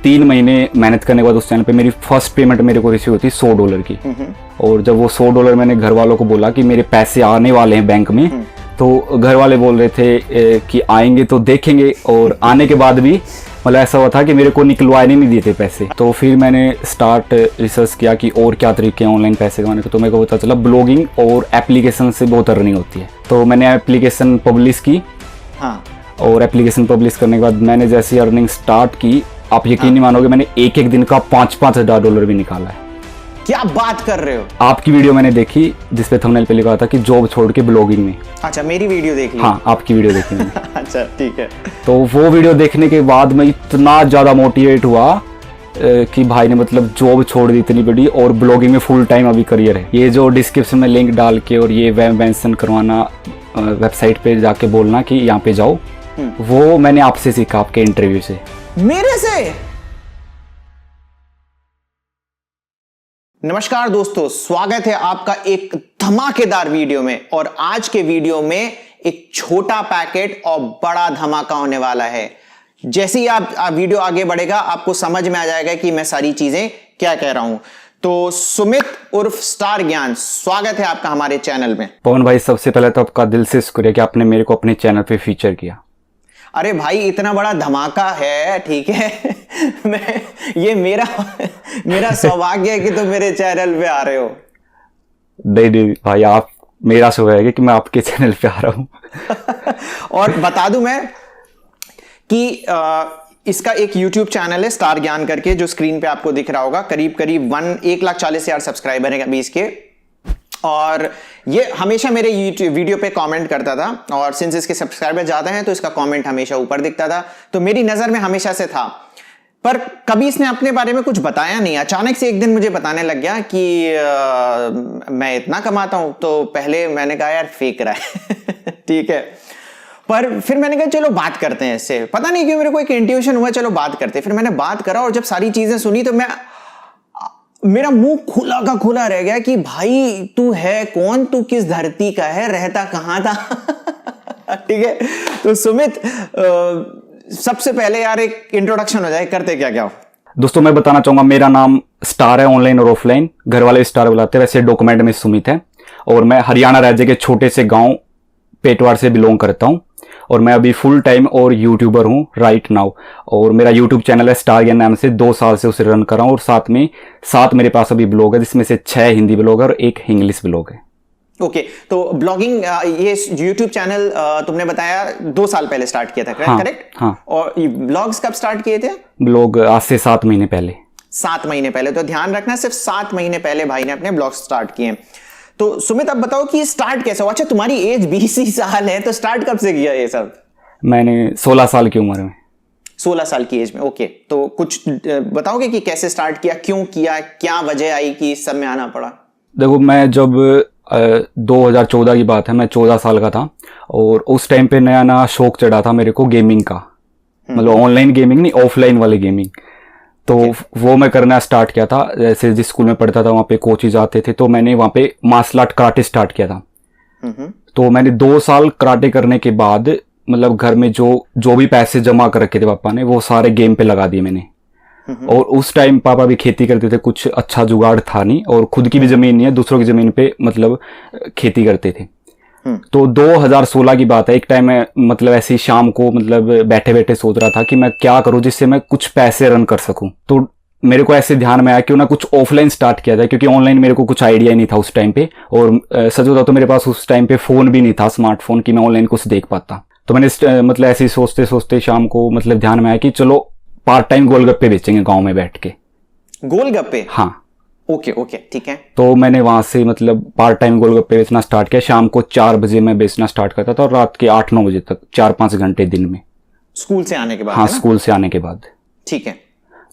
3 महीने मेहनत करने के बाद उस चैनल पे मेरी फर्स्ट पेमेंट मेरे को रिसीव होती $100 की। और जब वो $100 मैंने घर वालों को बोला कि मेरे पैसे आने वाले हैं बैंक में, तो घर वाले बोल रहे थे कि आएंगे तो देखेंगे, और आने के बाद भी मतलब ऐसा हुआ था कि मेरे को निकलवाने नहीं दिए थे पैसे। तो फिर मैंने स्टार्ट रिसर्च किया कि और क्या तरीके हैं ऑनलाइन पैसे कमाने के। तो मेरे को पता चला ब्लॉगिंग और एप्लीकेशन से बहुत अर्निंग होती है। तो मैंने एप्लीकेशन पब्लिश की। हाँ। और एप्लीकेशन पब्लिश करने के बाद मैंने जैसी अर्निंग स्टार्ट की, आप यकीन नहीं मानोगे, मैंने एक दिन का $5,000 भी निकाला है। क्या बात कर रहे हो? आपकी वीडियो मैंने देखी जिसपे थंबनेल पे लिखा था कि जॉब छोड़ के ब्लॉगिंग में। अच्छा, मेरी वीडियो देख ली? हाँ, आपकी वीडियो देखी मैंने। अच्छा, ठीक है। तो वो वीडियो देखने के बाद मैं इतना ज़्यादा मोटिवेट हुआ कि भाई ने मतलब जॉब छोड़ दी इतनी बड़ी, और ब्लॉगिंग में फुल टाइम अभी करियर है। ये जो डिस्क्रिप्शन में लिंक डाल के और ये वेब मेंशन करवाना, वेबसाइट पे जाके बोलना कि यहाँ पे जाओ, वो मैंने आपसे सीखा, आपके इंटरव्यू से। मेरे से? नमस्कार दोस्तों, स्वागत है आपका एक धमाकेदार वीडियो में। और आज के वीडियो में एक छोटा पैकेट और बड़ा धमाका होने वाला है। जैसे ही आप वीडियो आगे बढ़ेगा आपको समझ में आ जाएगा कि मैं सारी चीजें क्या कह रहा हूं। तो सुमित उर्फ स्टार ज्ञान, स्वागत है आपका हमारे चैनल में। पवन भाई, सबसे पहले तो आपका दिल से शुक्रिया कि आपने मेरे को अपने चैनल पे फीचर किया। अरे भाई, इतना बड़ा धमाका है, ठीक है। ये मेरा सौभाग्य है कि तुम मेरे चैनल पे आ रहे हो। नहीं भाई, आप मेरा सौभाग्य है कि मैं आपके चैनल पे आ रहा हूँ। और बता दूं मैं कि इसका एक YouTube चैनल है स्टार ज्ञान करके, जो स्क्रीन पे आपको दिख रहा होगा। करीब 1,40,000 सब्सक्राइबर हैं अभी इसके। और ये हमेशा मेरे वीडियो पे कमेंट करता था, और सिंस इसके सब्सक्राइबर ज्यादा हैं तो इसका कमेंट हमेशा ऊपर दिखता था, तो मेरी नजर में हमेशा से था। पर कभी इसने अपने बारे में कुछ बताया नहीं। अचानक से एक दिन मुझे बताने लग गया कि मैं इतना कमाता हूं। तो पहले मैंने कहा यार फेंक रहा है। ठीक है। पर फिर मैंने कहा चलो बात करते हैं इससे। पता नहीं क्यों मेरे को एक इंट्यूशन हुआ, चलो बात करते हैं। फिर मैंने बात करा, और जब सारी चीजें सुनी तो मेरा मुंह खुला का खुला रह गया कि भाई तू है कौन, तू किस धरती का है, रहता कहां था। ठीक है। तो सुमित, सबसे पहले यार एक इंट्रोडक्शन हो जाए, करते क्या क्या हो? दोस्तों, मैं बताना चाहूंगा, मेरा नाम स्टार है, ऑनलाइन और ऑफलाइन। घर वाले स्टार बुलाते हैं, वैसे डॉक्यूमेंट में सुमित है। और मैं हरियाणा राज्य के छोटे से गांव पेटवाड़ से बिलोंग करता हूं। और मैं अभी फुल टाइम और यूट्यूबर हूं राइट नाउ। और मेरा यूट्यूब चैनल है स्टार ज्ञान नाम से, 2 साल से उसे रन कर रहा हूं। और साथ में 7 मेरे पास अभी ब्लॉग है, जिसमें से 6 हिंदी ब्लॉग है और 1 इंग्लिश ब्लॉग है। ओके। तो ब्लॉगिंग, ये यूट्यूब चैनल तुमने बताया 2 साल पहले स्टार्ट किया था, करेक्ट? हाँ। और ब्लॉग्स कब स्टार्ट किए थे? ब्लॉग आज से 7 महीने पहले। 7 महीने पहले। तो ध्यान रखना, सिर्फ 7 महीने पहले भाई ने अपने ब्लॉग स्टार्ट किए। तो सुमित, अब बताओ कि स्टार्ट कैसे हुआ? अच्छा, तुम्हारी एज 20 ही साल है, तो स्टार्ट कब से किया ये सब? मैंने 16 साल की उम्र में। 16 साल की एज में। ओके। तो कुछ बताओगे कि कैसे स्टार्ट किया, क्यों किया, क्या वजह आई कि इस सब में आना पड़ा? देखो, मैं जब 2014 की बात है, मैं 14 साल का था। और उस टाइम पे नया नया शौक चढ़ा था मेरे को गेमिंग का। मतलब ऑनलाइन गेमिंग नहीं, ऑफलाइन वाली गेमिंग। तो वो मैं करना स्टार्ट किया था। जैसे जिस स्कूल में पढ़ता था वहाँ पे कोचेज आते थे, तो मैंने वहाँ पे मार्शल आर्ट कराटे स्टार्ट किया था। तो मैंने 2 साल कराटे करने के बाद, मतलब घर में जो भी पैसे जमा कर रखे थे पापा ने, वो सारे गेम पे लगा दिए मैंने। और उस टाइम पापा भी खेती करते थे, कुछ अच्छा जुगाड़ था नहीं, और खुद की भी जमीन नहीं है, दूसरों की जमीन पे मतलब खेती करते थे। तो 2016 की बात है। एक टाइम मैं मतलब ऐसी शाम को मतलब बैठे बैठे सोच रहा था कि मैं क्या करूं जिससे मैं कुछ पैसे रन कर सकूं। तो मेरे को ऐसे ध्यान में आया क्यों ना कुछ ऑफलाइन स्टार्ट किया जाए, क्योंकि ऑनलाइन मेरे को कुछ आइडिया नहीं था उस टाइम पे। और सच बताओ तो मेरे पास उस टाइम पे फोन भी नहीं था, स्मार्टफोन, कि मैं ऑनलाइन कुछ देख पाता। तो मैंने मतलब ऐसे ही सोचते सोचते शाम को मतलब ध्यान में आया कि चलो पार्ट टाइम गोलगप्पे बेचेंगे गांव में बैठ के। गोलगप्पे? हाँ। ओके, ठीक है। तो मैंने वहां से मतलब पार्ट टाइम गोलगप्पे बेचना स्टार्ट किया। शाम को 4 बजे मैं बेचना स्टार्ट करता था, और रात के 8-9 बजे तक, 4-5 घंटे दिन में। स्कूल से आने के बाद? हाँ, स्कूल से आने के बाद। ठीक है।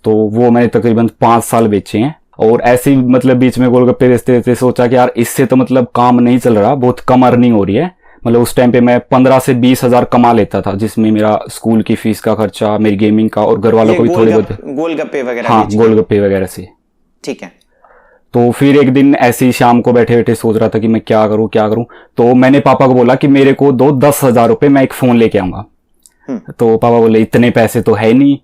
तो वो मैंने तकरीबन 5 साल बेचे हैं। और ऐसे ही मतलब बीच में गोलगप्पे बेचते बेचते सोचा कि यार इससे तो मतलब काम नहीं चल रहा, बहुत कम अर्निंग हो रही है। मतलब उस टाइम पे मैं 15 से 20 हजार कमा लेता था, जिसमें मेरा स्कूल की फीस का खर्चा, मेरी गेमिंग का, और घर वालों को भी थोड़ी बहुत। गोलगप्पे वगैरह? हाँ, गोलगप्पे वगैरह से। ठीक है। तो फिर एक दिन ऐसे ही शाम को बैठे बैठे सोच रहा था कि मैं क्या करूं। तो मैंने पापा को बोला कि मेरे को दो 10,000 रुपए, मैं एक फोन लेके आऊंगा। तो पापा बोले इतने पैसे तो है नहीं,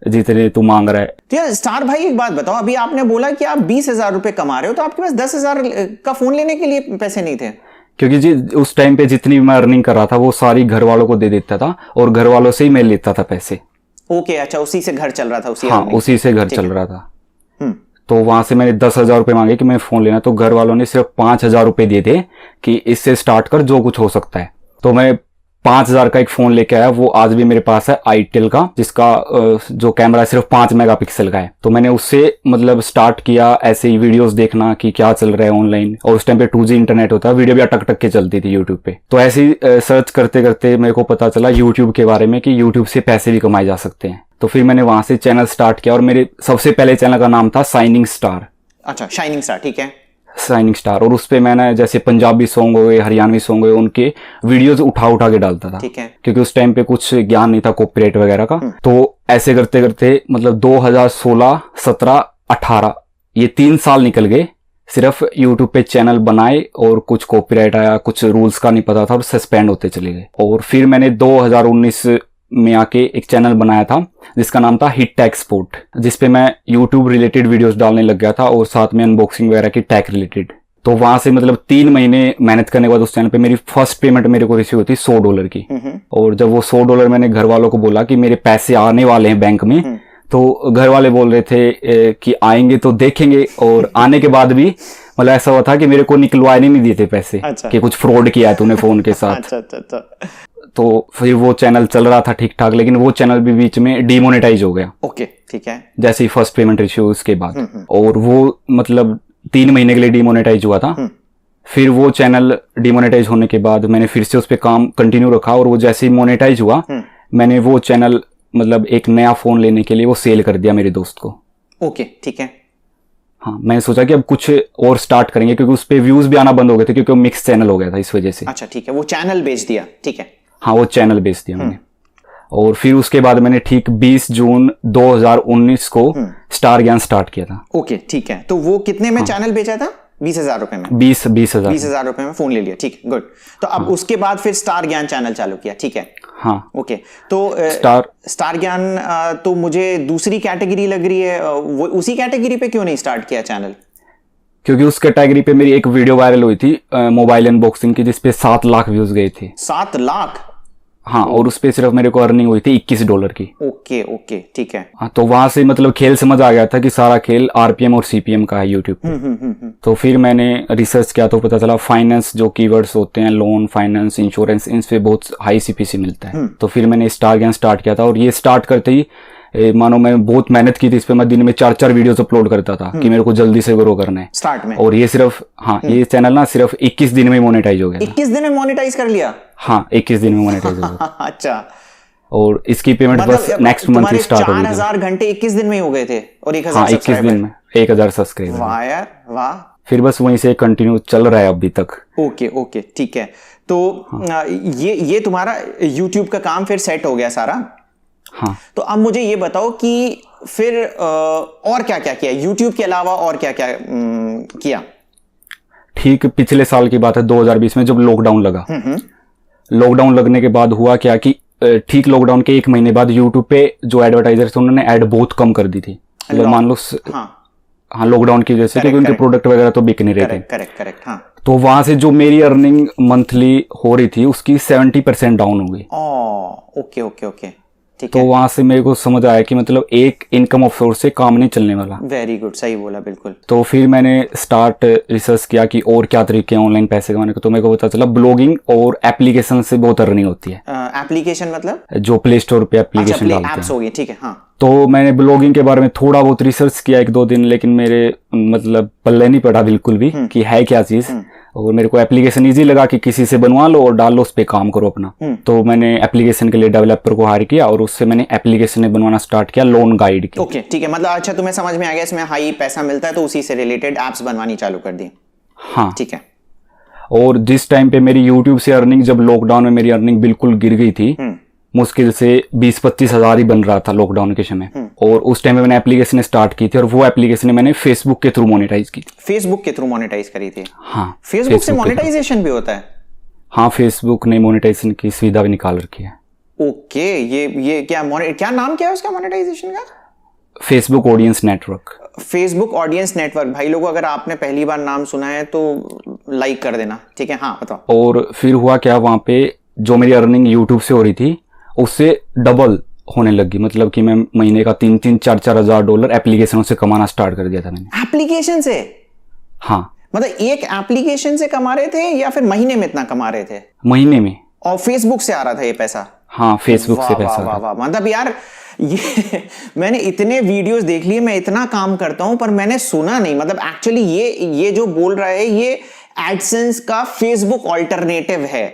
जितने तू मांग रहा है। तो यार स्टार भाई एक बात बताओ, अभी आपने बोला कि आप 20,000 रुपए कमा रहे हो, तो आपके पास 10,000 का फोन लेने के लिए पैसे नहीं थे? क्योंकि जी उस टाइम पे जितनी भी मैं अर्निंग कर रहा था वो सारी घर वालों को दे देता था और घर वालों से ही मैं लेता था पैसे। ओके, अच्छा, उसी से घर चल रहा था, उसी हाँ, earning उसी से घर ठीक चल है। रहा था। हम्म, तो वहां से मैंने 10,000 रुपये मांगे कि मैं फोन लेना, तो घर वालों ने सिर्फ 5,000 रुपये दिए थे कि इससे स्टार्ट कर, जो कुछ हो सकता है। तो मैं 5,000 का एक फोन लेके आया, वो आज भी मेरे पास है, आईटेल का, जिसका जो कैमरा सिर्फ 5 मेगापिक्सल का है। तो मैंने उससे मतलब स्टार्ट किया ऐसे ही वीडियोस देखना कि क्या चल रहा है ऑनलाइन, और उस टाइम पे 2G इंटरनेट होता है, वीडियो भी अटक टक के चलती थी यूट्यूब पे। तो ऐसे ही सर्च करते करते मेरे को पता चला यूट्यूब के बारे में कि यूट्यूब से पैसे भी कमाए जा सकते हैं। तो फिर मैंने वहां से चैनल स्टार्ट किया, और मेरे सबसे पहले चैनल का नाम था शाइनिंग स्टार। अच्छा, शाइनिंग स्टार, ठीक है। शाइनिंग स्टार, और उस पे मैंने जैसे पंजाबी सॉन्ग हो गए, हरियाणवी सॉन्ग हो गए, उनके वीडियोस उठा उठा के डालता था, ठीक है। क्योंकि उस टाइम पे कुछ ज्ञान नहीं था कॉपीराइट वगैरह का। तो ऐसे करते करते मतलब 2016, 17, 18 ये 3 साल निकल गए सिर्फ यूट्यूब पे चैनल बनाए, और कुछ कॉपीराइट आया, कुछ रूल्स का नहीं पता था, और सस्पेंड होते चले गए। और फिर मैंने 2019 में आके एक चैनल बनाया था जिसका नाम था हिट टैग स्पोर्ट, जिसपे मैं यूट्यूब रिलेटेड वीडियोस डालने लग गया था, और साथ में अनबॉक्सिंग वगैरह की टैग रिलेटेड। तो वहां से मतलब 3 महीने मेहनत करने के बाद उस चैनल पे मेरी फर्स्ट पेमेंट मेरे को रिसीव हुई थी $100 की। और जब वो $100 मैंने घर वालों को बोला कि मेरे पैसे आने वाले हैं बैंक में, तो घर वाले बोल रहे थे कि आएंगे तो देखेंगे, और आने के बाद भी मतलब ऐसा हुआ था कि मेरे को निकलवाने नहीं दिए थे पैसे। अच्छा। कि कुछ फ्रॉड किया है तूने फोन के साथ। अच्छा अच्छा अच्छा, तो फिर वो चैनल चल रहा था ठीक ठाक, लेकिन वो चैनल भी बीच में डिमोनेटाइज हो गया ओके, ठीक है। जैसे ही फर्स्ट पेमेंट रिसीव उसके बाद। और वो मतलब 3 महीने के लिए डिमोनेटाइज हुआ था। फिर वो चैनल डिमोनेटाइज होने के बाद मैंने फिर से उस पर काम कंटिन्यू रखा, और वो जैसे ही मोनेटाइज हुआ मैंने वो चैनल मतलब एक नया फोन लेने के लिए वो सेल कर दिया मेरे दोस्त को। ओके, ठीक है। हाँ, मैंने सोचा कि अब कुछ और स्टार्ट करेंगे, क्योंकि उस पर व्यूज भी आना बंद हो गए थे, क्योंकि वो मिक्स चैनल हो गया था इस वजह से। अच्छा, ठीक है, वो चैनल बेच दिया, ठीक है। हाँ, वो चैनल बेच दिया मैंने। और फिर उसके बाद मैंने ठीक 20 जून 2019 को स्टार ज्ञान स्टार्ट किया था। ओके, ठीक है। तो वो कितने में चैनल बेचा था? 20,000 रुपए में? 20,000 20,000 रुपए में फोन ले लिया, ठीक है, गुड। तो अब उसके बाद फिर स्टार ज्ञान चैनल चालू किया, ठीक है। हाँ, ओके, तो स्टार ज्ञान तो मुझे दूसरी कैटेगरी लग रही है, वो उसी कैटेगरी पे क्यों नहीं स्टार्ट किया चैनल? क्योंकि उस कैटेगरी पे मेरी एक वीडियो वायरल हुई थी मोबाइल अनबॉक्सिंग की, जिसपे 7 लाख व्यूज गए थे। 7 लाख? हाँ, और उस पे सिर्फ मेरे को अर्निंग हुई थी $21 की। ओके ओके, ठीक है। हाँ, तो वहां से मतलब खेल समझ आ गया था कि सारा खेल RPM और CPM का है यूट्यूब पे। तो फिर मैंने रिसर्च किया तो पता चला फाइनेंस जो कीवर्ड्स होते हैं, लोन, फाइनेंस, इंश्योरेंस, इन पे बहुत हाई CPC मिलता है। तो फिर मैंने स्टार ज्ञान स्टार्ट किया था, और ये स्टार्ट करते ही मानो मैं बहुत मेहनत की थी इस पे। मैं दिन में 4-4 वीडियोस अपलोड करता था कि मेरे को जल्दी से ग्रो करना है स्टार्ट में। और ये सिर्फ ये चैनल ना सिर्फ 21 दिन में मोनेटाइज हो गया। 21 दिन में मोनेटाइज कर लिया? हाँ, 21 दिन में मोनेटाइज हो गया। अच्छा, और इसकी पेमेंट बस नेक्स्ट मंथ ही स्टार्ट होगी। 4,000 घंटे 21 दिन में ही हो गए थे, और 1,000 हाँ, 21 दिन में 1,000 सब्सक्राइबर। वाह यार, वाह। फिर बस वहीं से कंटिन्यू चल रहा है अभी तक। ओके ओके, ठीक है। तो ये तुम्हारा YouTube का काम फिर सेट हो गया सारा। हाँ, तो अब मुझे ये बताओ कि फिर और क्या क्या किया YouTube के अलावा, और क्या क्या किया? ठीक पिछले साल की बात है, 2020 में जब लॉकडाउन लगा। लॉकडाउन लगने के बाद हुआ क्या कि ठीक लॉकडाउन के 1 महीने बाद यूट्यूब पे जो एडवर्टाइजर थे उन्होंने ऐड बहुत कम कर दी थी। मतलब मान लो हाँ लॉकडाउन की वजह से, क्योंकि उनके प्रोडक्ट वगैरह तो बिक नहीं रहे थे। करेक्ट। हाँ, तो वहां से जो मेरी अर्निंग मंथली हो रही थी उसकी 70% डाउन हो गई। ओके ओके ओके, तो वहां से मेरे को समझ आया कि मतलब एक इनकम ऑफ सोर्स से काम नहीं चलने वाला। वेरी गुड, सही बोला, बिल्कुल। तो फिर मैंने स्टार्ट रिसर्च किया कि और क्या तरीके हैं ऑनलाइन पैसे कमाने के। तो मेरे को पता चला ब्लॉगिंग और एप्लीकेशन से बहुत अर्निंग होती है। एप्लीकेशन मतलब? जो प्ले स्टोर पे एप्लीकेशन डालते हैं, एप्स हो गई, ठीक है। हाँ, तो मैंने ब्लॉगिंग के बारे में थोड़ा बहुत रिसर्च किया 1-2 दिन, लेकिन मेरे मतलब पल्ले नहीं पड़ा बिल्कुल भी कि है क्या चीज। और मेरे को एप्लीकेशन इजी लगा कि किसी से बनवा लो और डाल लो, उस पे काम करो अपना। तो मैंने एप्लीकेशन के लिए डेवलपर को हायर किया और उससे मैंने एप्लीकेशन बनवाना स्टार्ट किया लोन गाइड की। ओके, ठीक है। मतलब अच्छा, तुम्हें समझ में आ गया इसमें हाई पैसा मिलता है, तो उसी से रिलेटेड एप्स बनवानी चालू कर दी। हाँ, ठीक है। और जिस टाइम पे मेरी यूट्यूब से अर्निंग, जब लॉकडाउन में मेरी अर्निंग बिल्कुल गिर गई थी, मुश्किल से 20-25 हज़ार ही बन रहा था लॉकडाउन के समय। और उस टाइम में मैंने एप्लीकेशन स्टार्ट की थी, और वो एप्लीकेशन मैंने फेसबुक के थ्रू मोनेटाइज की थी। फेसबुक के थ्रू मोनेटाइज करी थी? हाँ, फेसबुक से मोनेटाइजेशन भी होता है? हाँ, फेसबुक ने मोनेटाइजेशन की सुविधा भी निकाल रखी है। ओके, ये क्या नाम क्या है उसका मोनेटाइजेशन का? Facebook audience network. Facebook audience network. भाई लोगों, अगर आपने पहली बार नाम सुना है तो लाइक कर देना, ठीक है। हाँ बताओ। और फिर हुआ क्या, वहां पे जो मेरी अर्निंग यूट्यूब से हो रही थी उससे डबल होने लगी। मतलब कि मैं महीने का 3-4 हज़ार डॉलर एप्लीकेशनों से कमाना स्टार्ट कर दिया था मैंने। एप्लीकेशन से? हाँ। मतलब एक एप्लीकेशन से कमा रहे थे या फिर महीने में इतना कमा रहे थे? महीने में। और फेसबुक से आ रहा था ये पैसा? हाँ, फेसबुक से पैसा। वाह वाह, मतलब यार ये मैंने इतने वीडियोस देख लिए, मैं इतना काम करता हूं पर मैंने सुना नहीं। मतलब एक्चुअली ये जो बोल रहा है ये एडसेंस का फेसबुक ऑल्टरनेटिव है।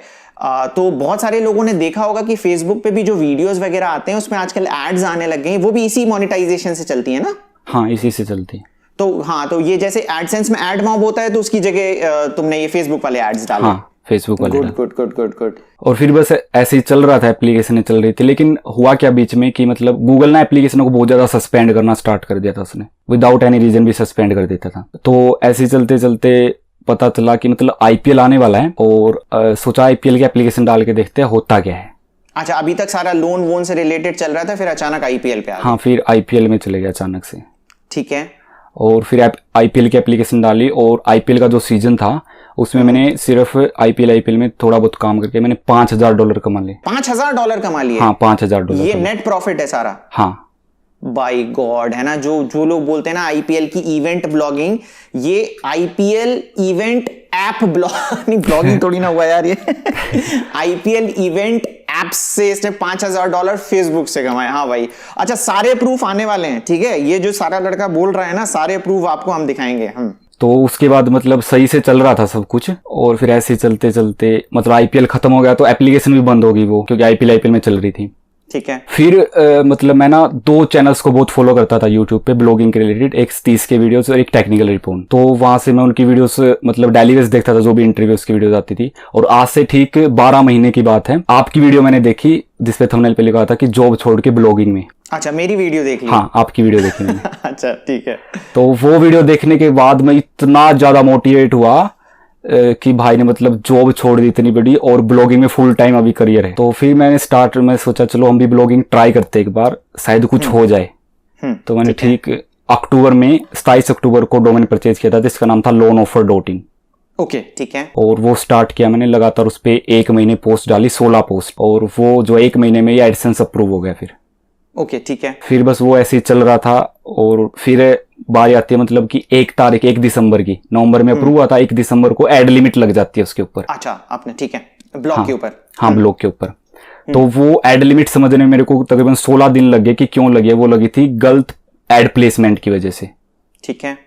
तो बहुत सारे लोगों ने देखा होगा कि फेसबुक पे भी जो वीडियोस वगैरह आते हैं उसमें आजकल एड्स आने लग गए हैं, वो भी इसी मोनेटाइजेशन से चलती है ना? हाँ, इसी से चलती है। तो हाँ, तो ये जैसे एडसेंस में एड मॉब होता है तो उसकी जगह तुमने ये फेसबुक वाले एड्स डाले। हाँ, फेसबुक वाले। Good good good good good. और फिर बस ऐसे ही चल रहा था, एप्लीकेशन चल रही थी। लेकिन हुआ क्या बीच में कि मतलब गूगल ने एप्लीकेशन को बहुत ज्यादा सस्पेंड करना स्टार्ट कर दिया था। उसने विदाउट एनी रीजन भी सस्पेंड कर देता था। तो ऐसे ही चलते चलते पता चला कि मतलब आईपीएल आने वाला है, और सोचा आईपीएल की एप्लीकेशन डाल के देखते हैं होता क्या है। अच्छा, अभी तक सारा लोन वोन से रिलेटेड चल रहा था, फिर अचानक आईपीएल पे आ गया। हाँ, फिर आईपीएल में चले गया अचानक से। ठीक है। और फिर आईपीएल की एप्लीकेशन डाली, और आईपीएल का जो सीजन था उसमें मैंने सिर्फ आईपीएल में थोड़ा बहुत काम करके मैंने $5,000 कमा लिए। $5,000 कमा लिए? हाँ, $5,000। ये नेट प्रॉफिट है सारा? हाँ। बाय गॉड, है ना। जो लोग बोलते हैं ना आईपीएल की इवेंट ब्लॉगिंग, ये आईपीएल इवेंट ऐप नहीं, ब्लॉगिंग थोड़ी ना हुआ यार ये आईपीएल इवेंट ऐप से इसने $5,000 फेसबुक से कमाए। हाँ भाई। अच्छा, सारे प्रूफ आने वाले हैं, ठीक है। ये जो सारा लड़का बोल रहा है ना, सारे प्रूफ आपको हम दिखाएंगे हम। तो उसके बाद मतलब सही से चल रहा था सब कुछ, और फिर ऐसे चलते चलते मतलब आईपीएल खत्म हो गया तो एप्लीकेशन भी बंद हो गई वो, क्योंकि आईपीएल में चल रही थी। ठीक है। फिर मतलब मैं ना 2 चैनल्स को बहुत फॉलो करता था यूट्यूब पे ब्लॉगिंग के रिलेटेड, एक 30 के वीडियोस और एक टेक्निकल रिपोर्ट। तो वहां से मैं उनकी वीडियोस मतलब डेली बेस देखता था, जो भी इंटरव्यूज की वीडियोस आती थी। और आज से ठीक 12 महीने की बात है, आपकी वीडियो मैंने देखी जिसपे थंबनेल पे लिखा था कि जॉब छोड़ के ब्लॉगिंग में। अच्छा, मेरी वीडियो देख ली? हाँ, आपकी वीडियो देखी मैंने। अच्छा, ठीक है। तो वो वीडियो देखने के बाद मैं इतना ज्यादा मोटिवेट हुआ कि भाई ने मतलब जॉब छोड़ दी इतनी बड़ी, और ब्लॉगिंग में फुल टाइम अभी करियर है। तो फिर मैं सोचा चलो हम भी ब्लॉगिंग ट्राई करते एक बार, शायद कुछ हो जाए। तो मैंने ठीक अक्टूबर में 27 अक्टूबर को डोमेन परचेज किया था, जिसका नाम था loanoffer.in। ओके, ठीक है। और वो स्टार्ट किया मैंने, लगातार उस पर 1 महीने पोस्ट डाली, 16 पोस्ट, और वो जो 1 महीने में ये एडसेंस अप्रूव हो गया फिर। ओके, ठीक है। फिर बस वो ऐसे ही चल रहा था। और फिर बारी आती है मतलब कि 1 दिसंबर की, नवंबर में अप्रूव हुआ था, 1 दिसंबर को एड लिमिट लग जाती है उसके ऊपर। अच्छा, आपने, ठीक है, ब्लॉग के ऊपर? हाँ, ब्लॉग के ऊपर। तो वो एड लिमिट समझने में मेरे को तकरीबन 16 दिन लग गए। कि क्यों लगे? वो लगी थी गलत एड प्लेसमेंट की वजह से। ठीक है।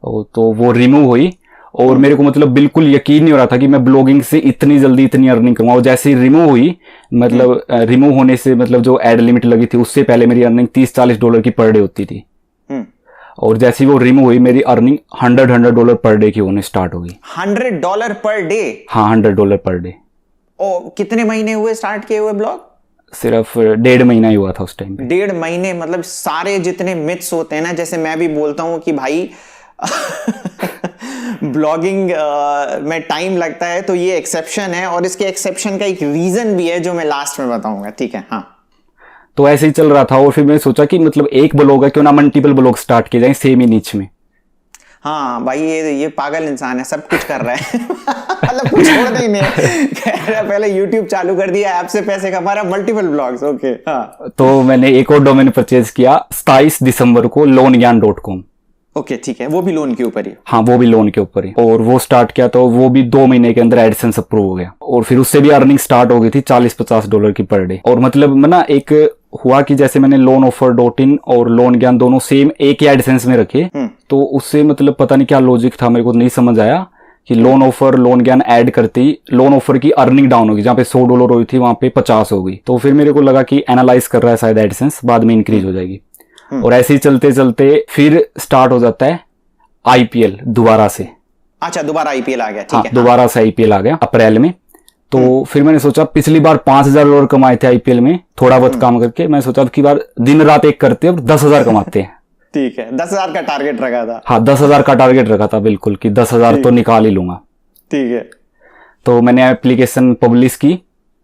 तो वो रिमूव हुई, और मेरे को मतलब बिल्कुल यकीन नहीं हो रहा था कि मैं ब्लॉगिंग से इतनी जल्दी इतनी अर्निंग करूंगा। और जैसे ही रिमूव हुई, मतलब रिमूव होने से मतलब जो एड लिमिट लगी थी उससे पहले मेरी अर्निंग $30-40 की पर डे होती थी। और जैसे ही वो रिमूव हुई, मेरी अर्निंग $100 पर डे की होने स्टार्ट हो गई। $100 पर डे? हाँ, $100 पर डे। और कितने महीने हुए स्टार्ट किए हुए ब्लॉग? सिर्फ 1.5 महीना ही हुआ था उस टाइम पे। 1.5 महीने? मतलब सारे जितने मिथ्स होते हैं ना, जैसे मैं भी बोलता हूं कि भाई ब्लॉगिंग में टाइम लगता है, तो ये एक्सेप्शन है, और इसके एक्सेप्शन का एक रीजन भी है जो मैं लास्ट में बताऊंगा, ठीक है। हाँ, तो ऐसे ही चल रहा था। और फिर मैंने सोचा कि मतलब एक ब्लॉग है, क्यों ना मल्टीपल ब्लॉग स्टार्ट किए जाए सेम ही नीच में। हाँ भाई, ये पागल इंसान है, सब कुछ कर रहा है मतलब कुछ छोड़ नहीं है, कह रहा है पहले YouTube चालू कर दिया, ऐप से पैसे कमा रहा, मल्टीपल ब्लॉग्स। ओके, हाँ। तो मैंने एक और डोमेन परचेज किया 27 दिसंबर को, loangyaan.com। ओके, ठीक है। वो भी लोन के ऊपर ही? हाँ, वो भी लोन के ऊपर ही। और वो स्टार्ट किया तो वो भी 2 महीने के अंदर एडसेंस अप्रूव हो गया, और फिर उससे भी अर्निंग स्टार्ट हो गई थी $40-50 की पर डे। और मतलब ना एक हुआ कि जैसे मैंने loanoffer.in और loangyaan दोनों सेम एक ही एडसेंस में रखे, तो उससे मतलब पता नहीं क्या लॉजिक था, मेरे को नहीं समझ आया कि लोन ऑफर loangyaan ऐड करते ही लोन ऑफर की अर्निंग डाउन होगी, जहाँ पे $100 हुई थी वहां पे 50 हो गई। तो फिर मेरे को लगा कि एनालाइज कर रहा है शायद एडसेंस, बाद में इंक्रीज हो जाएगी। और ऐसे ही चलते चलते फिर स्टार्ट हो जाता है आईपीएल दोबारा से। अच्छा, दोबारा आईपीएल आ गया, ठीक हाँ, है। दोबारा से आईपीएल आ गया अप्रैल में। तो फिर मैंने सोचा, पिछली बार $5,000 कमाए थे आईपीएल में थोड़ा बहुत काम करके, मैं सोचा कि बार दिन रात एक करते अब 10,000 कमाते हैं। ठीक है, 10,000 का टारगेट रखा था? हाँ, 10,000 का टारगेट रखा था बिल्कुल, कि 10,000 तो निकाल ही लूंगा। ठीक है। तो मैंने एप्लीकेशन पब्लिश की।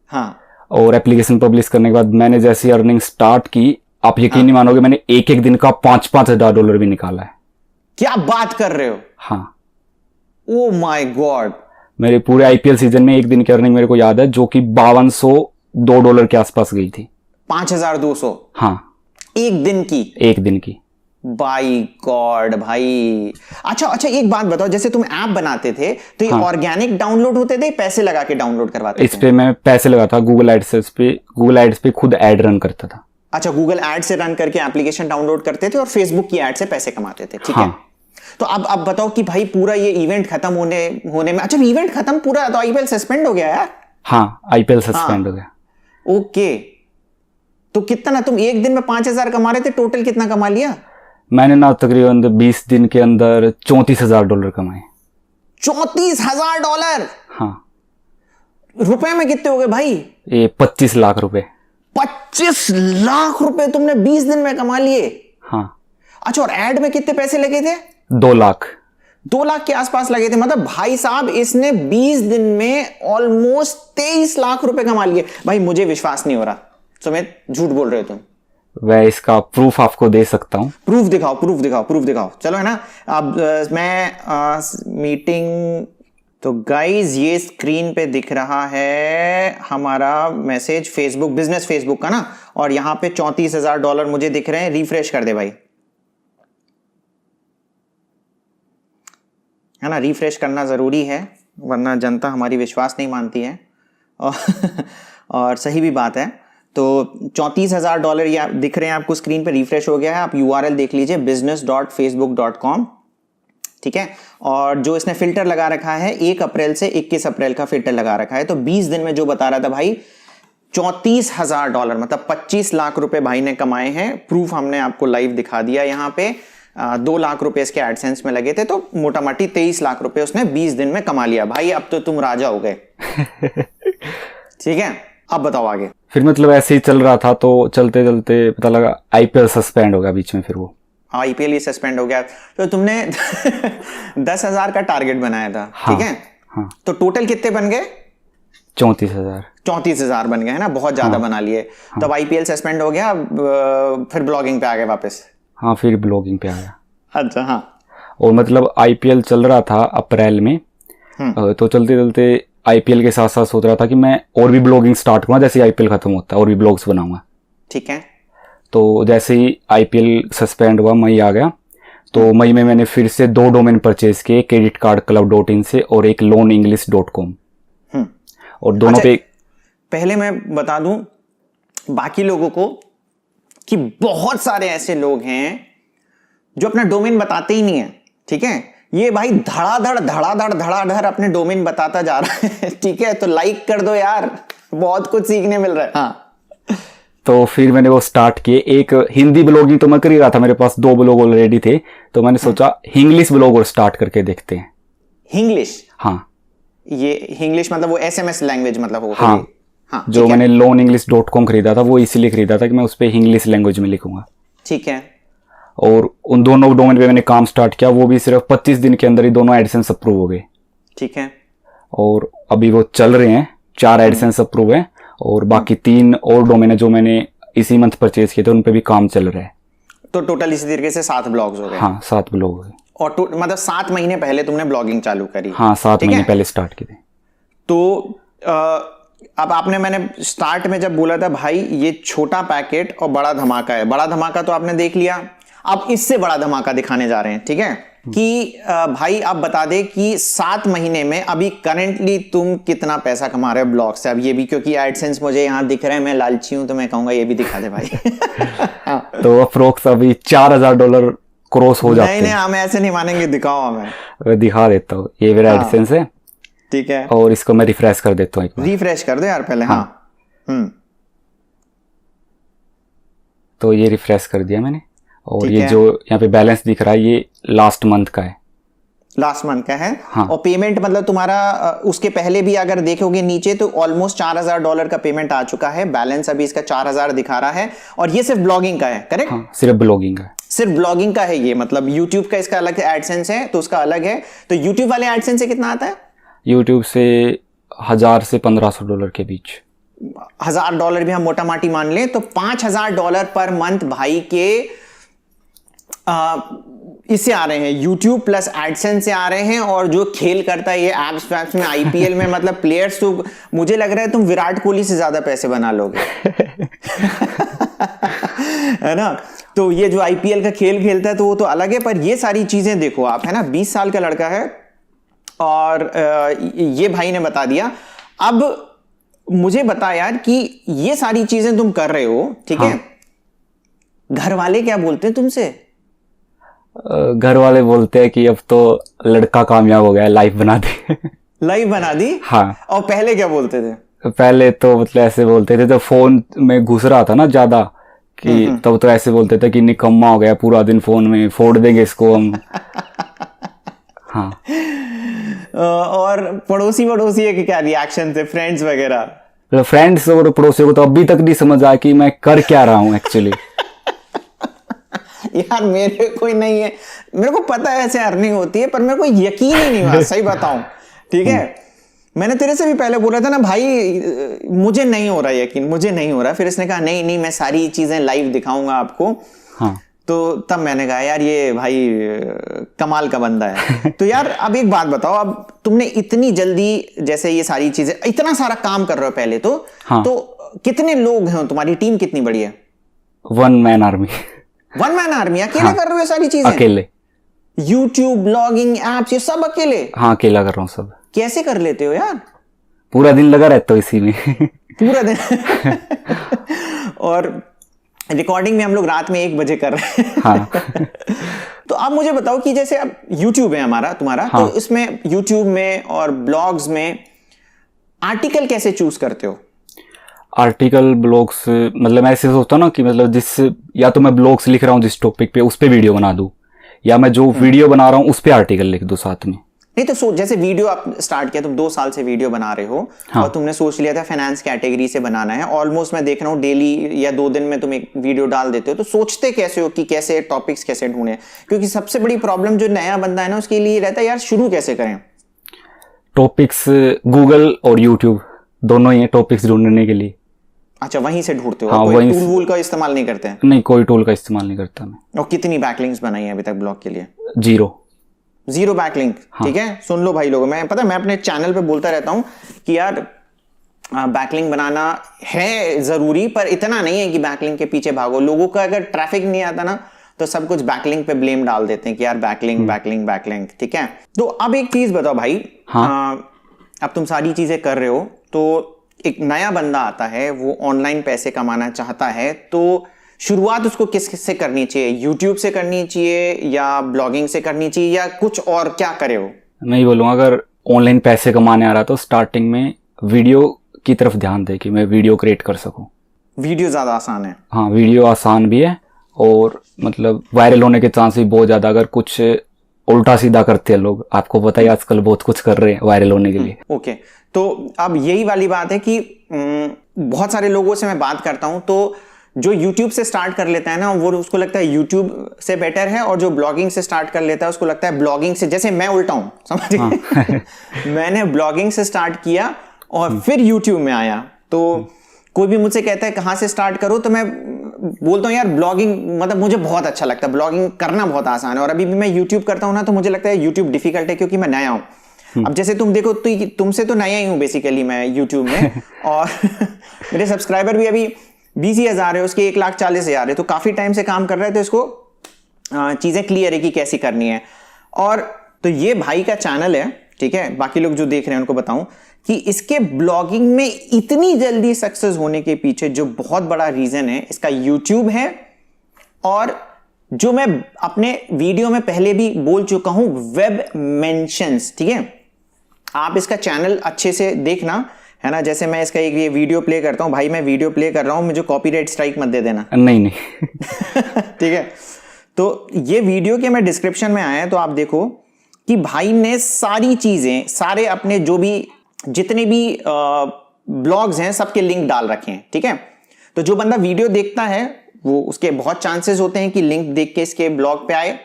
हाँ। और एप्लीकेशन पब्लिश करने के बाद मैंने जैसी अर्निंग स्टार्ट की, आप यकीन नहीं मानोगे, मैंने एक एक दिन का $5,000 भी निकाला है। क्या बात कर रहे हो? हाँ, ओ माय गॉड। मेरे पूरे आईपीएल सीजन में एक दिन की अर्निंग मेरे को याद है जो कि $5202 के आसपास गई थी। 5200? हाँ, एक दिन की? एक दिन की। बाई गॉड भाई। अच्छा, एक बात बताओ, जैसे तुम ऐप बनाते थे तो ये ऑर्गेनिक डाउनलोड होते थे, पैसे लगा के डाउनलोड करवाते थे? इस पे मैं पैसे लगा था, गूगल एड्स पे खुद ऐड रन करता था। अच्छा, गूगल एड से रन करके एप्लीकेशन डाउनलोड करते थे और फेसबुक की एड से पैसे कमाते थे, ठीक है। तो अब बताओ कि भाई पूरा ये इवेंट खत्म होने में, अच्छा इवेंट खत्म पूरा, तो आईपीएल सस्पेंड हो गया यार? हाँ, आईपीएल सस्पेंड हो गया। ओके, तो कितना तुम एक दिन में 5000 कमा रहे थे, टोटल कितना कमा लिया? मैंने ना तकरीबन 20 दिन के अंदर $34,000 कमाए। $34,000? हाँ। रुपए में कितने हो गए भाई? ये 25 लाख रुपए। 25 लाख रुपए तुमने 20 दिन में कमा लिए? हाँ। अच्छा, और एड में कितने पैसे लगे थे? 2 लाख। 2 लाख के आसपास लगे थे। मतलब भाई साहब, इसने 20 दिन में ऑलमोस्ट 23 लाख रुपए कमा लिए। भाई मुझे विश्वास नहीं हो रहा, सुमित झूठ बोल रहे हो तुम। मैं इसका प्रूफ आपको दे सकता हूं। प्रूफ दिखाओ। चलो, है ना। अब मैं मीटिंग, तो गाइज ये स्क्रीन पे दिख रहा है हमारा मैसेज फेसबुक, बिजनेस फेसबुक का ना, और यहां पे $34,000 मुझे दिख रहे हैं। रिफ्रेश कर दे भाई, है ना। रिफ्रेश करना जरूरी है, वरना जनता हमारी विश्वास नहीं मानती है। और सही भी बात है। तो $34,000 ये दिख रहे हैं आपको स्क्रीन पे, रिफ्रेश हो गया है। आप URL देख लीजिए, business.facebook.com, ठीक है। और जो इसने फिल्टर लगा रखा है 1 अप्रैल से 21 अप्रैल का फिल्टर लगा रखा है। तो 20 दिन में जो बता रहा था भाई, $34,000 मतलब 25 लाख रुपए भाई ने कमाए हैं। प्रूफ हमने आपको लाइव दिखा दिया यहाँ पे। 2 लाख रुपए इसके एडसेंस में लगे थे, तो मोटा मोटी 23 लाख रुपए उसने 20 दिन में कमा लिया। भाई अब तो तुम राजा हो गए। ठीक है, अब बताओ आगे। फिर मतलब ऐसे ही चल रहा था, तो चलते चलते पता लगा आईपीएल सस्पेंड हो गया बीच में। फिर वो आईपीएल ही सस्पेंड हो गया। तो तुमने 10,000 का टारगेट बनाया था, हाँ, ठीक है। हाँ। तो टोटल कितने बन गए? 34,000। 34,000 बन गए, है ना। बहुत ज्यादा बना लिए। तब आईपीएल सस्पेंड हो गया, फिर ब्लॉगिंग पे आ गए वापस। हाँ, फिर ब्लॉगिंग पे आया। अच्छा, हाँ। और मतलब आईपीएल चल रहा था अप्रैल में, तो चलते चलते आईपीएल के साथ साथ सोच रहा था कि मैं और भी ब्लॉगिंग स्टार्ट करूंगा, जैसे आईपीएल खत्म होता है और भी ब्लॉग्स बनाऊंगा। ठीक है। तो जैसे ही आईपीएल सस्पेंड हुआ, मई आ गया, तो मई में मैंने फिर से 2 डोमेन परचेज किए, creditcardclub.in से और एक loanenglish.com। और दोनों अच्छा, पे पहले मैं बता दूं बाकी लोगों को कि बहुत सारे ऐसे लोग हैं जो अपना डोमेन बताते ही नहीं है, ठीक है। ये भाई धड़ाधड़ अपने डोमेन बताता जा रहा है, ठीक है। तो लाइक कर दो यार, बहुत कुछ सीखने मिल रहा है। हाँ। तो फिर मैंने वो स्टार्ट किए। एक हिंदी ब्लॉगिंग तो मैं कर ही रहा था, मेरे पास 2 ब्लॉग ऑलरेडी थे, तो मैंने सोचा हिंग्लिश ब्लॉग और स्टार्ट करके देखते हैं। हिंग्लिश? हाँ। ये हिंग्लिश मतलब वो SMS लैंग्वेज मतलब हो? हाँ, हाँ। जो मैंने loanenglish.com खरीदा था, वो इसीलिए खरीदा था कि मैं उस पर इंग्लिश लैंग्वेज में लिखूंगा। ठीक है। और उन दोनों डोमेन पे मैंने काम स्टार्ट किया, वो भी सिर्फ 25 दिन के अंदर ही दोनों एडसेंस अप्रूव हो गए। ठीक है। और अभी वो चल रहे हैं, 4 एडसेंस अप्रूव है, और बाकी 3 और डोमेन है जो मैंने इसी मंथ परचेज किए थे, उन पे भी काम चल रहा है। तो टोटल इसी तरीके से 7 ब्लॉग्स हो गए? हाँ, 7 ब्लॉग हो गए। और मतलब 7 महीने पहले तुमने ब्लॉगिंग चालू करी? हाँ, 7 महीने पहले स्टार्ट की थी। तो अब आपने, मैंने स्टार्ट में जब बोला था भाई ये छोटा पैकेट और बड़ा धमाका है, बड़ा धमाका तो आपने देख लिया। अब इससे बड़ा धमाका दिखाने जा रहे हैं, ठीक है। कि भाई आप बता दे कि 7 महीने में अभी करंटली तुम कितना पैसा कमा रहे हो ब्लॉग से। अब ये भी, क्योंकि एडसेंस मुझे यहाँ दिख रहे हैं, मैं लालची हूं, तो मैं कहूंगा ये भी दिखा दे भाई। तो अप्रोक्स अभी $4,000 क्रॉस हो जाते हैं। नहीं, हमें ऐसे नहीं मानेंगे, दिखाओ हमें। मैं दिखा देता हूँ, ये मेरा एडसेंस है, ठीक है। और इसको मैं रिफ्रेश कर देता हूँ एक बार। रिफ्रेश कर दो यार पहले। हाँ। तो ये रिफ्रेश कर दिया मैंने, और ये है। जो यहाँ पे बैलेंस दिख रहा है, ये लास्ट मंथ का है। लास्ट मंथ का है? हाँ। और पेमेंट मतलब तुम्हारा उसके पहले भी अगर देखोगे नीचे, तो ऑलमोस्ट $4,000 का पेमेंट आ चुका है। बैलेंस अभी इसका 4,000 दिखा रहा है, और ये सिर्फ ब्लॉगिंग का है, करेक्ट? हाँ, सिर्फ ब्लॉगिंग का है। सिर्फ ब्लॉगिंग का है ये, मतलब यूट्यूब का इसका अलग एडसेंस है, तो उसका अलग है। तो यूट्यूब वाले एडसेंस से कितना आता है? यूट्यूब से $1,000 से $1,500 के बीच। $1,000 भी हम मोटा माटी मान लें तो $5,000 पर मंथ भाई के इससे आ रहे हैं, यूट्यूब प्लस एडसेंस से आ रहे हैं। और जो खेल करता है ये एप्स वैप्स में, आईपीएल में, मतलब प्लेयर्स, तो मुझे लग रहा है तुम विराट कोहली से ज्यादा पैसे बना लोगे। है ना? तो ये जो आईपीएल का खेल खेलता है तो वो तो अलग है, पर ये सारी चीजें देखो आप, है ना, 20 साल का लड़का है और ये भाई ने बता दिया। अब मुझे बता यार कि ये सारी चीजें तुम कर रहे हो, ठीक है, घर वाले क्या बोलते हैं तुमसे? घर वाले बोलते हैं कि अब तो लड़का कामयाब हो गया, लाइफ बना दी। लाइफ बना दी? हाँ। और पहले क्या बोलते थे? पहले तो मतलब ऐसे बोलते थे, तो फोन में घुस रहा था ना ज्यादा, कि तब तो ऐसे बोलते थे कि निकम्मा हो गया, पूरा दिन फोन में, फोड़ देंगे इसको हम। हाँ। और पड़ोसी के क्या रिएक्शन थे, फ्रेंड्स वगैरह? तो फ्रेंड्स और पड़ोसियों को तो अभी तक नहीं समझ आया कि मैं कर क्या रहा हूँ एक्चुअली। यार मेरे कोई नहीं है, मेरे को पता है ऐसे अर्निंग होती है, पर मेरे को यकीन ही नहीं हुआ, सही बताऊं, ठीक है। मैंने तेरे से भी पहले बोला था ना भाई, मुझे नहीं हो रहा यकीन, मुझे नहीं हो रहा। फिर इसने कहा नहीं नहीं, मैं सारी चीजें लाइव दिखाऊंगा आपको। हाँ। तो तब मैंने कहा यार ये भाई कमाल का बंदा है। तो यार अब एक बात बताओ, अब तुमने इतनी जल्दी जैसे ये सारी चीजें, इतना सारा काम कर रहे हो पहले तो, हाँ। तो कितने लोग हैं, तुम्हारी टीम कितनी बड़ी है? 1 मैन आर्मी। 1 man army? अकेले हाँ, कर रहे हो ये सारी चीजें? अकेले। यूट्यूब, ब्लॉगिंग, एप्स, ये सब अकेले? हाँ, अकेला कर रहा हूँ सब। कैसे कर लेते हो यार? पूरा दिन लगा रहता हूँ इसी में। पूरा दिन। और रिकॉर्डिंग में हम लोग रात में 1 बजे कर रहे हैं। हाँ। तो आप मुझे बताओ कि जैसे अब यूट्यूब है हमारा, तुम्हारा, हाँ। तो इसमें यूट्यूब में और ब्लॉग्स में आर्टिकल कैसे चूज करते हो? आर्टिकल, ब्लॉग्स, मतलब मैं ऐसे सोचता हूँ ना कि मतलब या तो मैं ब्लॉग्स लिख रहा हूँ जिस टॉपिक पे, उस पे वीडियो बना दूं, या मैं जो वीडियो बना रहा हूँ उस पे आर्टिकल लिख दूं साथ में। नहीं तो जैसे वीडियो आप स्टार्ट किया, तुम 2 साल से वीडियो बना रहे हो। हाँ। और तुमने सोच लिया था फाइनेंस कैटेगरी से बनाना है, ऑलमोस्ट मैं देख रहा हूँ डेली या 2 दिन में तुम एक वीडियो डाल देते हो। तो सोचते कैसे हो कि कैसे टॉपिक्स कैसे ढूंढे? क्योंकि सबसे बड़ी प्रॉब्लम जो नया बंदा है ना उसके लिए रहता है यार, शुरू कैसे करें? टॉपिक्स गूगल और यूट्यूब दोनों ही है टॉपिक्स ढूंढने के लिए। अच्छा, वहीं से ढूंढते हो? हाँ, कोई टूल वूल का इस्तेमाल नहीं करते हैं? नहीं, कोई टूल का इस्तेमाल नहीं करता मैं। और कितनी बैकलिंक्स बनाई है अभी तक ब्लॉग के लिए? 0 बैकलिंक। हाँ। ठीक है, सुन लो भाई लोगों, मैं अपने चैनल पे बोलता रहता हूं कि यार बैकलिंक बनाना है जरूरी, पर इतना नहीं है कि बैकलिंक के पीछे भागो। लोगों का अगर ट्रैफिक नहीं आता ना तो सब कुछ बैकलिंक पे ब्लेम डाल देते हैं कि यार बैकलिंक। ठीक है, तो अब एक चीज बताओ भाई। हाँ। अब तुम सारी चीजें कर रहे हो, तो एक नया बंदा आता है, वो ऑनलाइन पैसे कमाना चाहता है, तो शुरुआत उसको किस से करनी चाहिए? यूट्यूब से करनी चाहिए या ब्लॉगिंग से करनी चाहिए या कुछ और? क्या करे हो? मैं ही बोलूँगा, अगर ऑनलाइन पैसे कमाने आ रहा तो स्टार्टिंग में वीडियो की तरफ ध्यान दे कि मैं वीडियो क्रिएट कर सकूं। वीडियो ज्यादा आसान है? हाँ, वीडियो आसान भी है और मतलब वायरल होने के चांस भी बहुत ज्यादा। अगर कुछ उल्टा सीधा करते हैं लोग, आपको पता ही आजकल बहुत कुछ कर रहे हैं वायरल होने के लिए। ओके, तो अब यही वाली बात है कि बहुत सारे लोगों से मैं बात करता हूं, तो जो YouTube से स्टार्ट कर लेता है ना, वो उसको लगता है YouTube से बेटर है, और जो ब्लॉगिंग से स्टार्ट कर लेता है उसको लगता है ब्लॉगिंग से, जैसे मैं उल्टा हूं, समझ गए? मैंने ब्लॉगिंग से स्टार्ट किया और फिर YouTube में आया। तो कोई भी मुझसे कहता है कहां से स्टार्ट करो, तो मैं बोलता हूं यार ब्लॉगिंग, मतलब मुझे बहुत अच्छा लगता है, ब्लॉगिंग करना बहुत आसान है। और अभी भी मैं YouTube करता हूं ना, तो मुझे लगता है YouTube डिफिकल्ट है क्योंकि मैं नया हूं। अब जैसे तुम देखो, तो तुमसे तो नया ही हूं बेसिकली मैं YouTube में, और मेरे सब्सक्राइबर भी अभी 20,000 है, उसके 1,40,000 है, तो काफी टाइम से काम कर रहे थे, इसको चीजें क्लियर है कि कैसी करनी है। और तो ये भाई का चैनल है, ठीक है। बाकी लोग जो देख रहे हैं उनको बताऊं कि इसके ब्लॉगिंग में इतनी जल्दी सक्सेस होने के पीछे जो बहुत बड़ा रीजन है, इसका YouTube है, और जो मैं अपने वीडियो में पहले भी बोल चुका हूं, वेब मेंशंस। ठीक है, आप इसका चैनल अच्छे से देखना, है ना। जैसे मैं इसका एक ये वीडियो प्ले करता हूं, भाई मैं वीडियो प्ले कर रहा हूं, मुझे कॉपीराइट स्ट्राइक मत दे देना। नहीं। ठीक है, तो ये वीडियो के मैं डिस्क्रिप्शन में आया है, तो आप देखो कि भाई ने सारी चीजें, सारे अपने जो भी जितने भी ब्लॉग्स हैं सबके लिंक डाल रखे हैं। ठीक है, तो जो बंदा वीडियो देखता है वो, उसके बहुत चांसेस होते हैं कि लिंक देख के इसके ब्लॉग पे आए।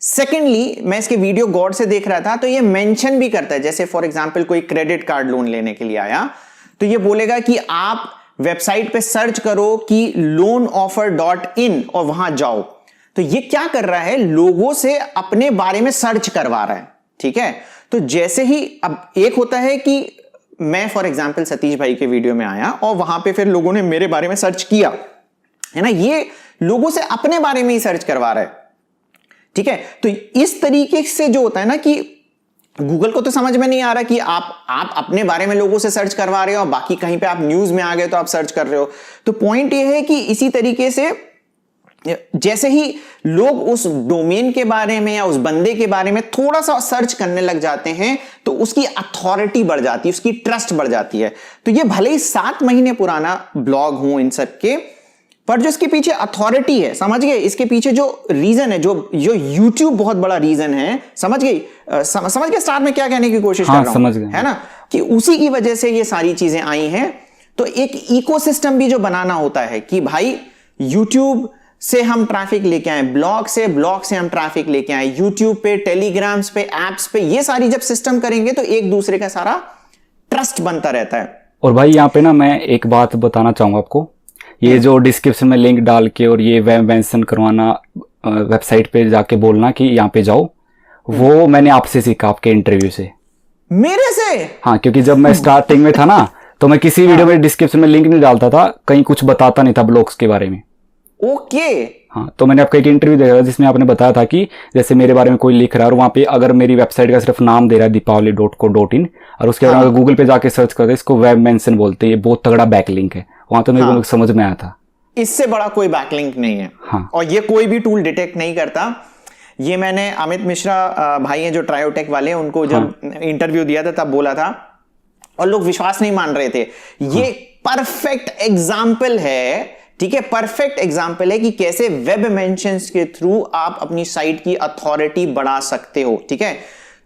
सेकेंडली, मैं इसके वीडियो गौर से देख रहा था, तो ये मेंशन भी करता है, जैसे फॉर एग्जांपल कोई क्रेडिट कार्ड लोन लेने के लिए आया, तो ये बोलेगा कि आप वेबसाइट पे सर्च करो कि loanoffer.in और वहां जाओ। तो ये क्या कर रहा है, लोगों से अपने बारे में सर्च करवा रहा है, ठीक है। तो जैसे ही अब एक होता है कि मैं फॉर एग्जांपल सतीश भाई के वीडियो में आया और वहां पे फिर लोगों ने मेरे बारे में सर्च किया, है ना, ये लोगों से अपने बारे में ही सर्च करवा रहा है, ठीक है। तो इस तरीके से जो होता है ना कि गूगल को तो समझ में नहीं आ रहा कि आप अपने बारे में लोगों से सर्च करवा रहे हो और बाकी कहीं पे आप न्यूज में आ गए तो आप सर्च कर रहे हो। तो पॉइंट ये है कि इसी तरीके से जैसे ही लोग उस डोमेन के बारे में या उस बंदे के बारे में थोड़ा सा सर्च करने लग जाते हैं तो उसकी अथॉरिटी बढ़ जाती है, उसकी ट्रस्ट बढ़ जाती है। तो ये भले ही 7 महीने पुराना ब्लॉग हो इन सब के, पर जो इसके पीछे अथॉरिटी है, समझ गए, इसके पीछे जो रीजन है, जो YouTube बहुत बड़ा रीजन है, समझ गए, समझ गए स्टार्ट में क्या कहने की कोशिश कर रहा हूं, समझ गए, है ना, कि उसी की वजह से ये सारी चीजें आई हैं। तो एक इकोसिस्टम भी जो बनाना होता है कि भाई YouTube से हम ट्रैफिक लेके आए, ब्लॉग से हम ट्रैफिक लेके आए, YouTube पे, टेलीग्राम्स पे, एप्स पे, ये सारी जब सिस्टम करेंगे तो एक दूसरे का सारा ट्रस्ट बनता रहता है। और भाई यहाँ पे ना मैं एक बात बताना चाहूंगा आपको, ये जो डिस्क्रिप्शन में लिंक डाल के और ये वेब मेंशन करवाना, वेबसाइट पे जाके बोलना कि यहाँ पे जाओ, वो मैंने आपसे सीखा, आपके इंटरव्यू से। मेरे से? हाँ, क्योंकि जब मैं स्टार्टिंग में था ना तो मैं किसी वीडियो में डिस्क्रिप्शन में लिंक नहीं डालता था, कहीं कुछ बताता नहीं था ब्लॉग्स के बारे में। ओके। हाँ, तो मैंने आपका एक इंटरव्यू देखा जिसमें आपने बताया था कि जैसे मेरे बारे में कोई लिख रहा है और वहाँ पे अगर मेरी वेबसाइट का सिर्फ नाम दे रहा है deepavali.co.in और उसके बाद गूगल पे जाके सर्च करते इसको वेब मेंशन बोलते हैं, ये बहुत तगड़ा बैकलिंक है, वहां तो मेरे को समझ में आया था। इससे बड़ा कोई बैकलिंक नहीं है। हाँ। और ये कोई भी टूल डिटेक्ट नहीं करता। ये मैंने अमित मिश्रा भाई हैं जो ट्रायोटेक वाले, उनको जब इंटरव्यू दिया था तब बोला था और लोग विश्वास नहीं मान रहे थे। ये परफेक्ट एग्जाम्पल है, ठीक है, परफेक्ट एग्जाम्पल है कि कैसे वेब मेंशंस के थ्रू आप अपनी साइट की अथॉरिटी बढ़ा सकते हो, ठीक है।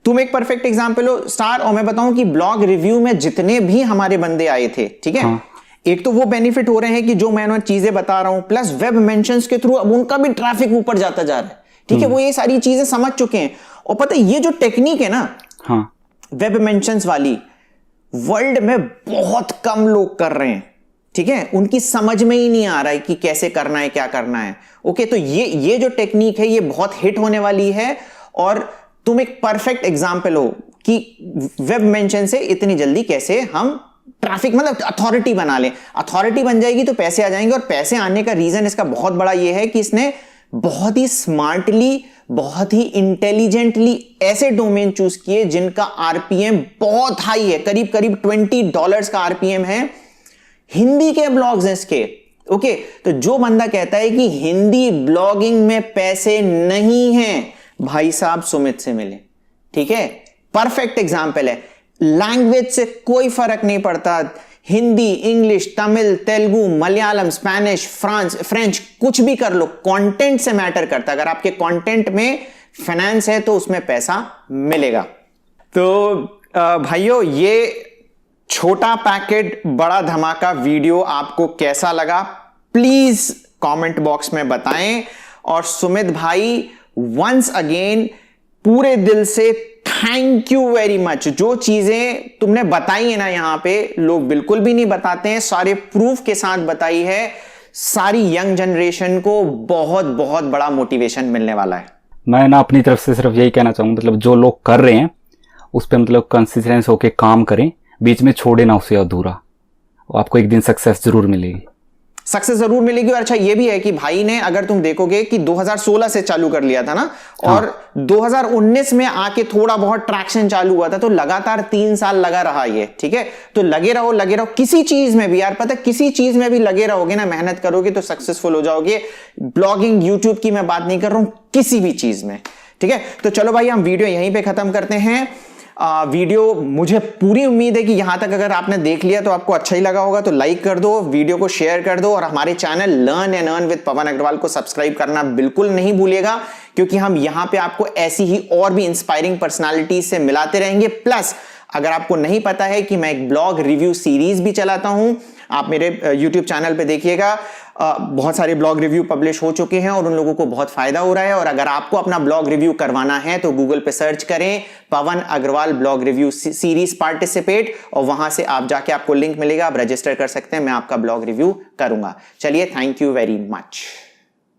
तुम एक परफेक्ट एग्जाम्पल हो स्टार। और मैं बताऊं कि ब्लॉग रिव्यू में जितने भी हमारे बंदे आए थे, ठीक है, एक तो वो बेनिफिट हो रहे हैं कि जो मैं चीजें बता रहा हूं, प्लस वेब मेंशंस के थ्रू अब उनका भी ट्रैफिक ऊपर जाता जा रहा है, ठीक है। वो ये सारी चीजें समझ चुके हैं। और पता है ये जो टेक्निक है ना, वेब मेंशंस वाली, वर्ल्ड में बहुत कम लोग कर रहे हैं, ठीक है। उनकी समझ में ही नहीं आ रहा है कि कैसे करना है, क्या करना है। ओके, तो ये जो टेक्निक है ये बहुत हिट होने वाली है और तुम एक परफेक्ट एग्जांपल हो कि वेब मेंशन से इतनी जल्दी कैसे हम ट्रैफिक, मतलब अथॉरिटी बना लें। अथॉरिटी बन जाएगी तो पैसे आ जाएंगे, और पैसे आने का रीजन इसका बहुत बड़ा ये है कि इसने बहुत ही स्मार्टली, बहुत ही इंटेलिजेंटली ऐसे डोमेन चूज किए जिनका आरपीएम बहुत हाई है, करीब करीब $20 का आरपीएम है। हिंदी के ब्लॉग्स हैं इसके, ओके। तो जो बंदा कहता है कि हिंदी ब्लॉगिंग में पैसे नहीं हैं, भाई साहब सुमित से मिले, ठीक है। परफेक्ट एग्जाम्पल है। लैंग्वेज से कोई फर्क नहीं पड़ता, Hindi, English, Tamil, Telugu, Malayalam, Spanish, French, कुछ भी कर लो, कंटेंट से मैटर करता है। अगर आपके कंटेंट में फाइनेंस है तो उसमें पैसा मिलेगा। तो भाइयों, ये छोटा पैकेट बड़ा धमाका वीडियो आपको कैसा लगा प्लीज कमेंट बॉक्स में बताएं। और सुमित भाई, वंस अगेन पूरे दिल से थैंक यू वेरी मच। जो चीजें तुमने बताई है ना यहां पे, लोग बिल्कुल भी नहीं बताते हैं, सारे प्रूफ के साथ बताई है। सारी यंग जनरेशन को बहुत बहुत बड़ा मोटिवेशन मिलने वाला है। मैं ना अपनी तरफ से सिर्फ यही कहना चाहूंगा, मतलब जो लोग कर रहे हैं उस पर मतलब कंसिस्टेंस होके काम करें, बीच में छोड़े ना उसे अधूरा, आपको एक दिन सक्सेस जरूर मिलेगी। सक्सेस जरूर मिलेगी। और अच्छा ये भी है कि भाई ने, अगर तुम देखोगे कि 2016 से चालू कर लिया था ना, और 2019 में आके थोड़ा बहुत ट्रैक्शन चालू हुआ था, तो लगातार 3 साल लगा रहा ये, ठीक है। तो लगे रहो किसी चीज में भी यार, पता किसी चीज में भी लगे रहोगे ना, मेहनत करोगे तो सक्सेसफुल हो जाओगे। ब्लॉगिंग, यूट्यूब की मैं बात नहीं कर रहा हूं, किसी भी चीज में, ठीक है। तो चलो भाई, हम वीडियो यहीं पे खत्म करते हैं। वीडियो, मुझे पूरी उम्मीद है कि यहां तक अगर आपने देख लिया तो आपको अच्छा ही लगा होगा, तो लाइक कर दो, वीडियो को शेयर कर दो, और हमारे channel learn and earn with Pawan Agarwal को सब्सक्राइब करना बिल्कुल नहीं भूलिएगा, क्योंकि हम यहां पे आपको ऐसी ही और भी इंस्पायरिंग पर्सनालिटीज से मिलाते रहेंगे। प्लस अगर आपको नहीं पता है कि मैं एक ब्लॉग रिव्यू सीरीज भी चलाता हूं, आप मेरे YouTube चैनल पे देखिएगा, बहुत सारे ब्लॉग रिव्यू पब्लिश हो चुके हैं और उन लोगों को बहुत फायदा हो रहा है। और अगर आपको अपना ब्लॉग रिव्यू करवाना है तो गूगल पे सर्च करें Pawan Agarwal blog review series participate, और वहां से आप जाके आपको लिंक मिलेगा, आप रजिस्टर कर सकते हैं, मैं आपका ब्लॉग रिव्यू करूंगा। चलिए, थैंक यू वेरी मच।